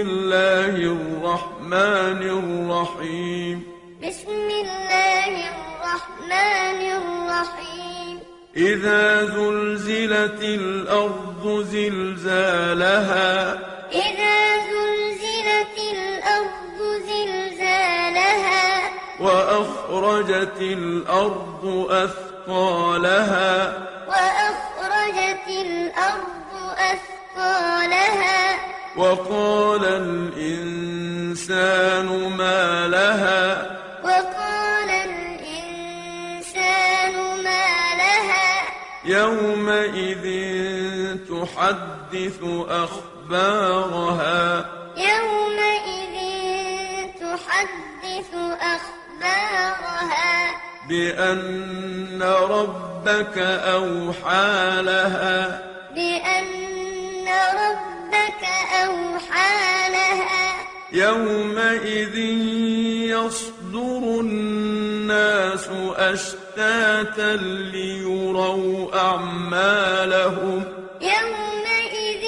الله الرحمن الرحيم بسم الله الرحمن الرحيم إذا زلزلت الأرض زلزالها إذا زلزلت الأرض زلزالها وأخرجت الأرض أثقالها وأخرجت الأرض أثقالها وقال الإنسان ما لها وقال الإنسان ما لها يومئذ تحدث أخبارها يومئذ تحدث أخبارها بأن ربك أوحى لها بأن ربك أوحى لها يومئذ يصدر الناس أشتاتا ليروا أعمالهم يومئذ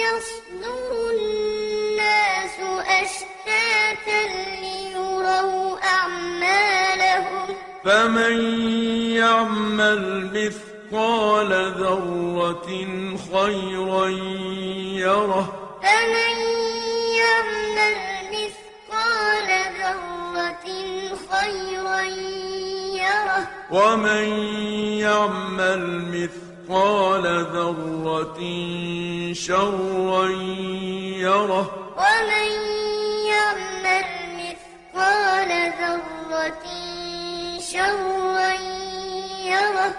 يصدر الناس أشتاتا ليروا أعمالهم فمن يعمل مثقال ذرة خيرا يره فمن يعمل مثقال ذرة خيرا يره ومن يعمل مثقال ذرة شرا يره ومن يعمل مثقال ذرة شرا يره